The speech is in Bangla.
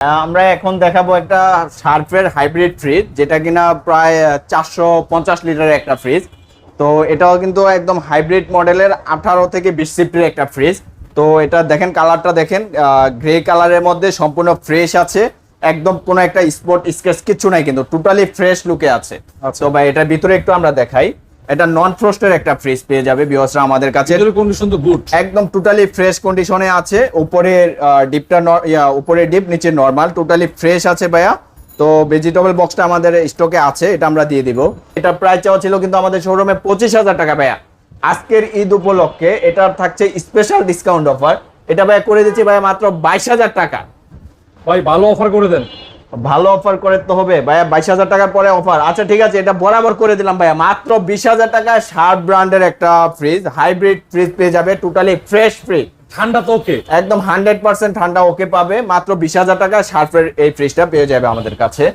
আমরা এখন দেখাবো একটা শার্পের হাইব্রিড ফ্রিজ, যেটা কিনা প্রায় 450 লিটারের একটা ফ্রিজ। তো এটাও কিন্তু একদম হাইব্রিড মডেলের 18 থেকে 20 সিফটের একটা ফ্রিজ। তো এটা দেখেন, কালারটা দেখেন, গ্রে কালারের মধ্যে সম্পূর্ণ ফ্রেশ আছে, একদম কোনো একটা স্পট স্কেচ কিছু নাই, কিন্তু টোটালি ফ্রেশ লুকে আছে। তো ভাই এটার ভিতরে একটু আমরা দেখাই। এটা নন ফ্রস্টের একটা ফ্রিজ পেয়ে যাবে ভিউয়ার্সরা আমাদের কাছে। কন্ডিশন তো গুড, একদম টোটালি ফ্রেশ কন্ডিশনে আছে। উপরের ডিপটা উপরের ডিপ, নিচে নরমাল, টোটালি ফ্রেশ আছে ভাইয়া। তো ভেজিটেবল বক্সটা আমাদের স্টকে আছে, এটা আমরা দিয়ে দিব। এটা প্রাইস চাওয়া ছিল কিন্তু আমাদের শোরুমে 25,000 টাকা ভাইয়া। আজকের ঈদ উপলক্ষে এটা থাকছে স্পেশাল ডিসকাউন্ট অফার। এটা ভাইয়া করে দিচ্ছি ভাইয়া মাত্র 22,000 টাকা। ভাই ভালো অফার করে দেন। ভালো অফার করে তো হবে ভাইয়া, 22,000 টাকার পরে অফার। আচ্ছা ঠিক আছে, এটা বরাবর করে দিলাম ভাইয়া, মাত্র 20,000 টাকায় শার্প ব্র্যান্ডের একটা ফ্রিজ, হাইব্রিড ফ্রিজ পেয়ে যাবে, টোটালি ফ্রেশ ফ্রিজ। ঠান্ডা তো ওকে, একদম 100% ঠান্ডা ওকে পাবে। মাত্র 20,000 টাকা শার্পের এই ফ্রিজটা পেয়ে যাবে আমাদের কাছে।